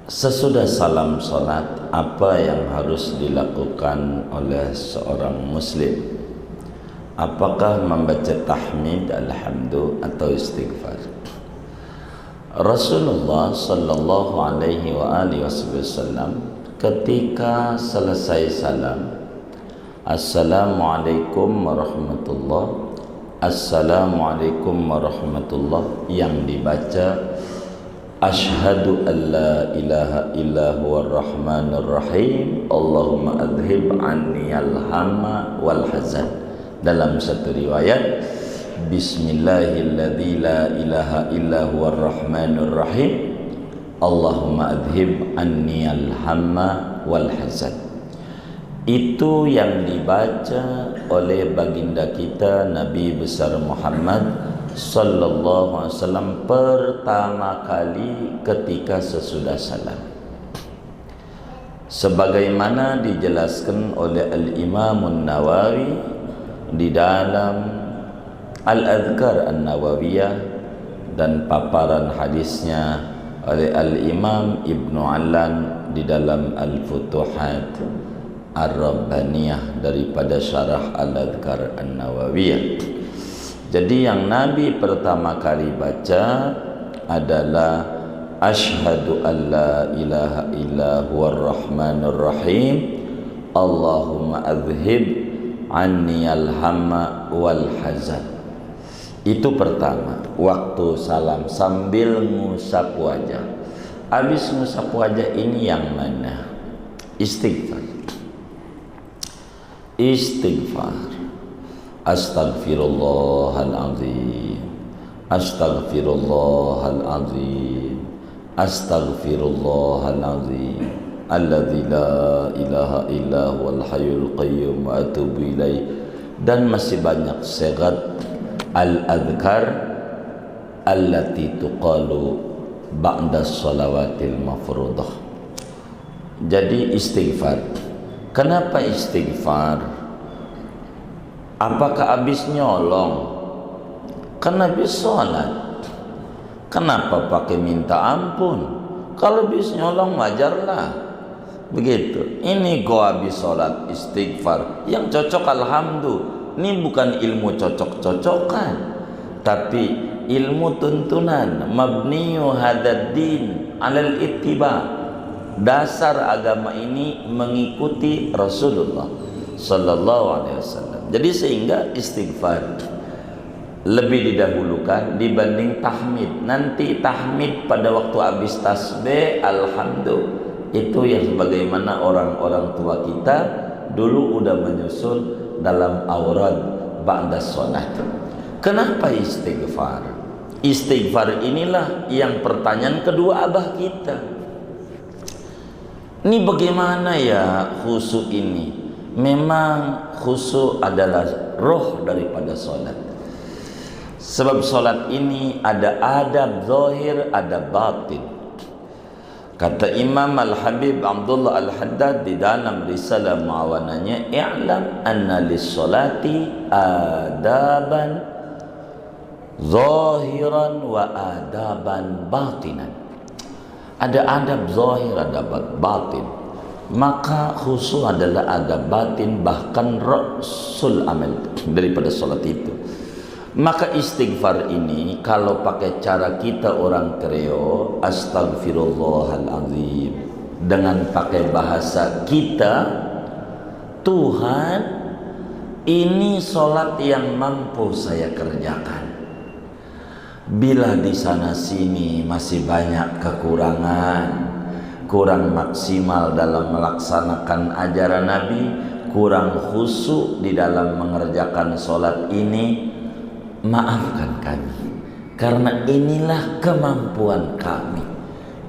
Sesudah salam salat, apa yang harus dilakukan oleh seorang muslim? Apakah membaca tahmid, alhamdu, atau istighfar? Rasulullah sallallahu alaihi wasallam ketika selesai salam, Assalamualaikum warahmatullah, Assalamualaikum warahmatullah, yang dibaca Ashhadu an la ilaha illa huwar rahmanir rahim, Allahumma adhib anni al-hamma wal hazan. Dalam satu riwayat, Bismillahilladzi la ilaha illa huwar rahmanir rahim, Allahumma adhib anni al-hamma wal hazan. Itu yang dibaca oleh baginda kita Nabi besar Muhammad sallallahu alaihi wasallam pertama kali ketika sesudah salam, sebagaimana dijelaskan oleh Al-Imam An-Nawawi di dalam Al-Adhkar An-Nawawiyah dan paparan hadisnya oleh Al-Imam Ibnu Allan di dalam Al-Futuhat Ar-Rabbaniyah daripada syarah Al-Adhkar An-Nawawiyah. Jadi yang Nabi pertama kali baca adalah Ashhadu an la ilaha illa huwar rahmanir rahim, Allahumma adhib anni al-hamma wal hazan. Itu pertama, waktu salam sambil ngusap wajah. Habis ngusap wajah ini yang mana? Istighfar. Istighfar. Astaghfirullahaladzim, Astaghfirullahaladzim, Astaghfirullahaladzim, alladzi la ilaha illa huwal hayyul qayyum wa atubu ilaih. Dan masih banyak segat al-adhkar allati tuqalu ba'da shalawatil mafruḍah. Jadi istighfar. Kenapa istighfar? Apakah habis nyolong? Kan habis sholat. Kenapa pakai minta ampun? Kalau habis nyolong wajarlah. Begitu. Ini gua habis sholat istighfar. Yang cocok alhamdulillah. Ini bukan ilmu cocok-cocokan, tapi ilmu tuntunan. Mabniyu hadad din alal ittiba. Dasar agama ini mengikuti Rasulullah sallallahu alaihi wasallam. Jadi sehingga istighfar lebih didahulukan dibanding tahmid. Nanti tahmid pada waktu habis tasbih alhamdulillah, itu yang sebagaimana orang-orang tua kita dulu udah menyusun dalam aurad ba'da sholat. Kenapa istighfar? Istighfar inilah yang pertanyaan kedua abah kita. Ini bagaimana ya khusyuk ini? Memang khusyuk adalah roh daripada solat. Sebab solat ini ada adab zahir, ada batin. Kata Imam Al-Habib Abdullah Al-Haddad di dalam risalah muawananya, i'lam anna lis-salati adaban zahiran wa adaban batinan. Ada adab zahir, ada batin. Maka khusyuk adalah adab batin, bahkan rasul amal daripada solat itu. Maka istighfar ini kalau pakai cara kita orang Kreo, astagfirullahaladzim, dengan pakai bahasa kita, Tuhan, ini solat yang mampu saya kerjakan. Bila di sana sini masih banyak kekurangan, kurang maksimal dalam melaksanakan ajaran Nabi, kurang khusyuk di dalam mengerjakan solat ini, maafkan kami, karena inilah kemampuan kami.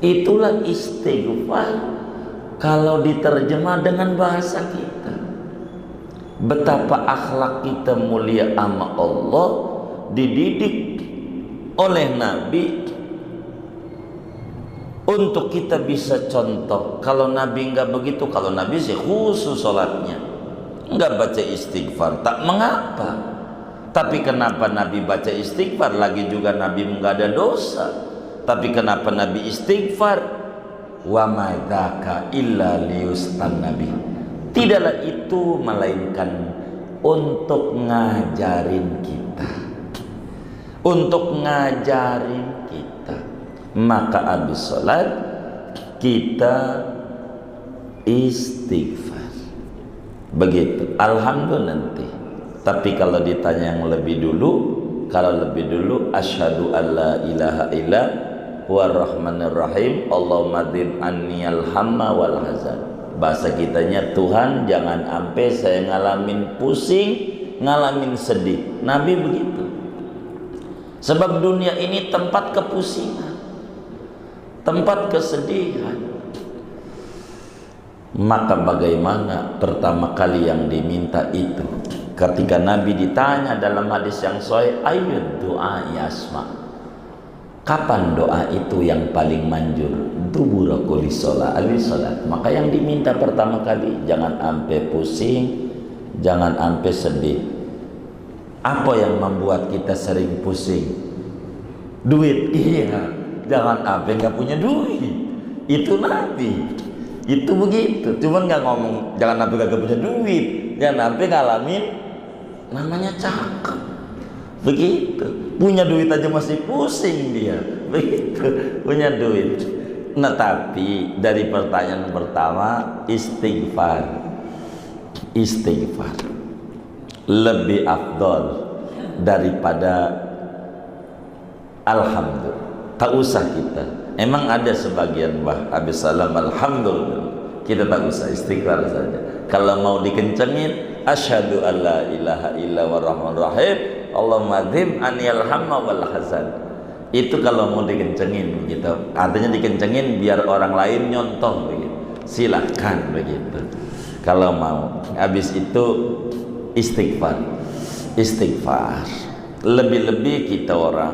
Itulah istighfar kalau diterjemah dengan bahasa kita. Betapa akhlak kita mulia sama Allah, dididik oleh Nabi untuk kita bisa contoh. Kalau Nabi enggak begitu, kalau Nabi sih khusus sholatnya, enggak baca istighfar, tak mengapa. Tapi kenapa Nabi baca istighfar? Lagi juga Nabi enggak ada dosa, tapi kenapa Nabi istighfar? wa madzaka illa liyustan nabi. Tidaklah itu melainkan untuk ngajarin kita, untuk ngajarin kita. Maka habis sholat kita istighfar, begitu. Alhamdulillah nanti. Tapi kalau ditanya yang lebih dulu, kalau lebih dulu asyhadu alla ilaha illa huwa rahmanir rahim Allahumma dzib anni al-hamma wal hazan. Bahasa kitanya, Tuhan jangan sampai saya ngalamin pusing, ngalamin sedih. Nabi begitu. Sebab dunia ini tempat kepusingan, tempat kesedihan. Maka bagaimana pertama kali yang diminta itu? Ketika Nabi ditanya dalam hadis yang sahih, ayyud doa yasma, kapan doa itu yang paling manjur? Dubura kulli sholat, maka yang diminta pertama kali, jangan sampai pusing, jangan sampai sedih. Apa yang membuat kita sering pusing? Duit. Iya, jangan sampai nggak punya duit. Itu Nabi, itu begitu. Cuman nggak ngomong jangan sampai nggak punya duit, jangan sampai ngalamin namanya cakep. Begitu, punya duit aja masih pusing dia. Begitu, punya duit. Nah, tapi dari pertanyaan pertama, istighfar lebih afdol daripada alhamdulillah. Tak usah kita. Emang ada sebagian habis salam alhamdulillah, kita tak usah, istighfar saja. Kalau mau dikencengin, asyhadu alla ilaha illa wa rahman rahim Allahumma dzib anil hamma wal hazan. Itu kalau mau dikencengin gitu. Artinya dikencengin biar orang lain nyontoh begitu. Silakan begitu. Kalau mau. Habis itu istighfar. Lebih-lebih kita orang.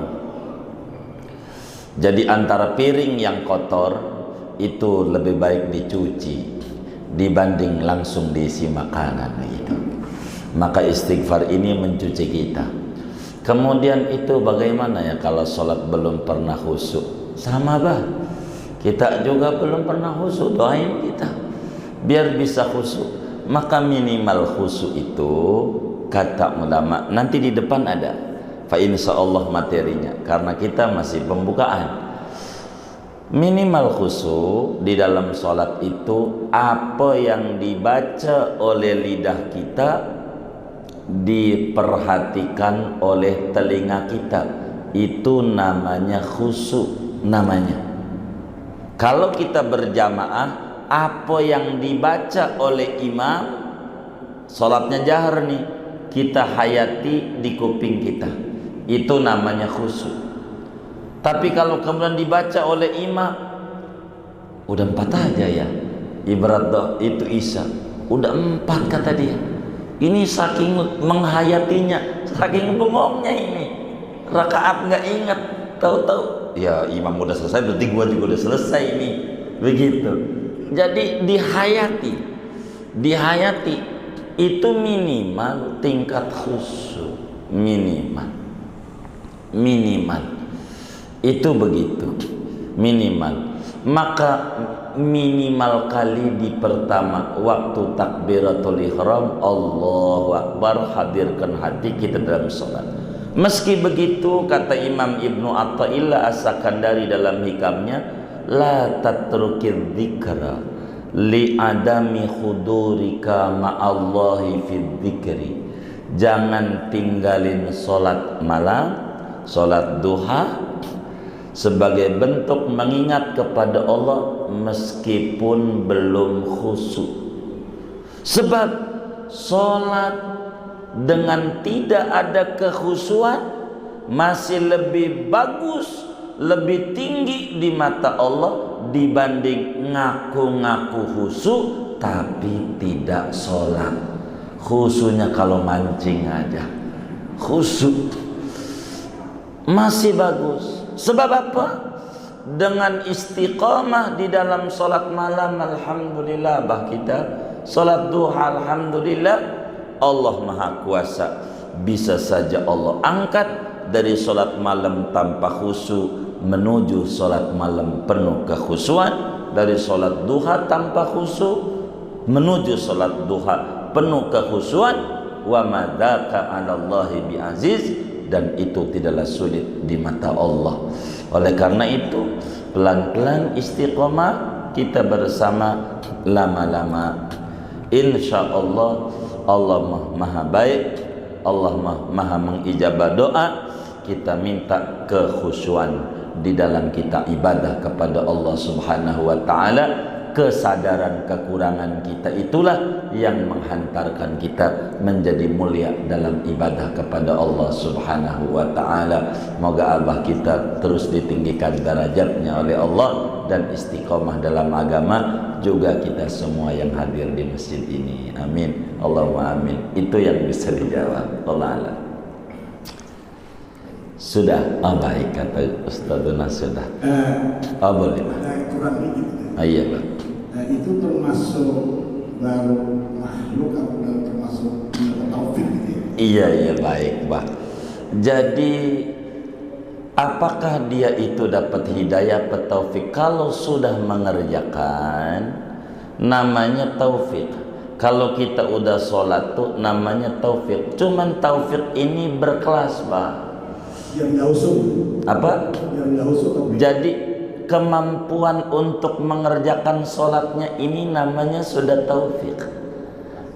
Jadi antara piring yang kotor itu lebih baik dicuci dibanding langsung diisi makanan gitu. Maka istighfar ini mencuci kita. Kemudian itu bagaimana ya kalau sholat belum pernah khusyuk? Sama bah, kita juga belum pernah khusyuk, doain kita biar bisa khusyuk. Maka minimal khusyuk itu kata ulama nanti di depan ada, fa insyaallah materinya, karena kita masih pembukaan. Minimal khusyuk di dalam sholat itu apa yang dibaca oleh lidah kita diperhatikan oleh telinga kita, itu namanya khusyuk namanya. Kalau kita berjamaah, apa yang dibaca oleh imam, sholatnya jahar nih, kita hayati di kuping kita, itu namanya khusyuk. Tapi kalau kemudian dibaca oleh imam, udah 4 aja ya, ibarat itu isya, udah 4 kata dia. Ini saking menghayatinya, saking bengongnya ini. Rakaat nggak ingat, tahu-tahu ya imam udah selesai, berarti gua juga udah selesai ini. Begitu. Jadi dihayati itu minimal tingkat khusyuk, minimal itu begitu, minimal. Maka minimal kali di pertama waktu takbiratul ihram, Allahu Akbar, hadirkan hati kita dalam sholat. Meski begitu, kata Imam Ibnu Athaillah As-Sakandari dalam hikamnya, la tatrukid dzikra li adami khudurika ma'allahi fid dzikri. Jangan tinggalin sholat malam, sholat duha, sebagai bentuk mengingat kepada Allah meskipun belum khusyuk. Sebab sholat dengan tidak ada kekhusyuan masih lebih bagus, lebih tinggi di mata Allah dibanding ngaku-ngaku khusyuk tapi tidak sholat. Khusyuknya kalau mancing aja, khusyuk masih bagus. Sebab apa? Dengan istiqamah di dalam sholat malam, alhamdulillah, bah kita sholat duha, alhamdulillah, Allah Maha Kuasa. Bisa saja Allah angkat dari sholat malam tanpa khusyuk menuju sholat malam penuh kekhusyuan, dari sholat duha tanpa khusyuk menuju sholat duha penuh kekhusyuan. Wa madzaka 'alallahi bi'aziz, dan itu tidaklah sulit di mata Allah. Oleh karena itu pelan-pelan istiqomah kita bersama, lama-lama insya Allah Allah maha baik, Allah maha mengijabah doa. Kita minta kekhusyuan di dalam kita ibadah kepada Allah Subhanahu wa ta'ala. Kesadaran kekurangan kita itulah yang menghantarkan kita menjadi mulia dalam ibadah kepada Allah Subhanahu wa ta'ala. Moga abah kita terus ditinggikan derajatnya oleh Allah dan istiqomah dalam agama, juga kita semua yang hadir di masjid ini. Amin, Allahumma amin. Itu yang bisa dijawab. Allah alam. Sudah, baik kata Ustadzuna, sudah. Boleh Pak. Kurang dikit. Iya Pak. Itu termasuk baru makhluk atau termasuk taufik gitu ya? Iya baik Pak. Jadi apakah dia itu dapat hidayah atau taufik? Kalau sudah mengerjakan namanya taufik. Kalau kita udah sholat tuh namanya taufik. Cuman taufik ini berkelas Pak. Yang jauh apa? Yang jauh. Jadi kemampuan untuk mengerjakan sholatnya ini namanya sudah taufik.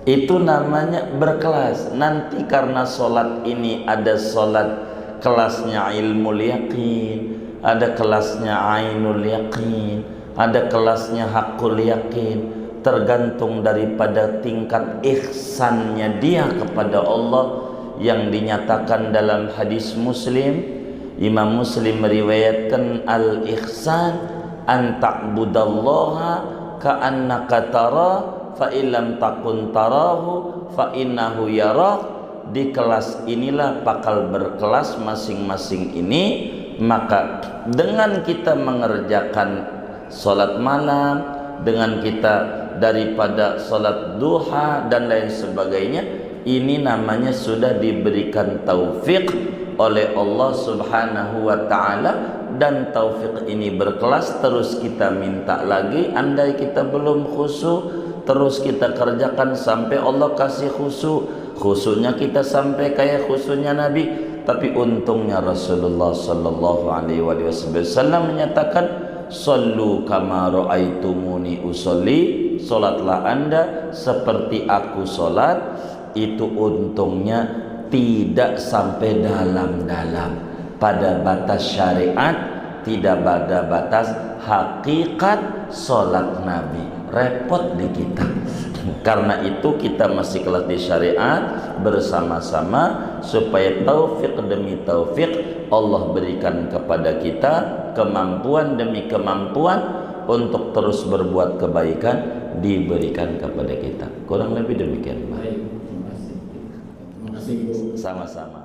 Itu namanya berkelas. Nanti karena sholat ini ada sholat kelasnya ilmu yakin, ada kelasnya ainul yakin, ada kelasnya hakul yakin. Tergantung daripada tingkat ihsannya dia kepada Allah yang dinyatakan dalam hadis Muslim. Imam Muslim meriwayatkan al-ihsan an ta'budallaha ka'annaka tara fa illam takun tarahu fa innahu yarak. Di kelas inilah bakal berkelas masing-masing ini. Maka dengan kita mengerjakan sholat malam, dengan kita daripada sholat duha dan lain sebagainya, ini namanya sudah diberikan taufik oleh Allah Subhanahu wa ta'ala. Dan taufik ini berkelas, terus kita minta lagi. Andai kita belum khusyuk, terus kita kerjakan sampai Allah kasih khusyuk. Khusyuknya kita sampai kayak khusyuknya Nabi. Tapi untungnya Rasulullah sallallahu alaihi wasallam menyatakan, sallu kama ra'aitumuni usolli, salatlah anda seperti aku salat. Itu untungnya tidak sampai dalam-dalam pada batas syariat, tidak pada batas hakikat sholat Nabi. Repot di kita. Karena itu kita masih kelas di syariat bersama-sama supaya taufik demi taufik Allah berikan kepada kita, kemampuan demi kemampuan untuk terus berbuat kebaikan diberikan kepada kita. Kurang lebih demikian Pak. Terima kasih. Sama-sama.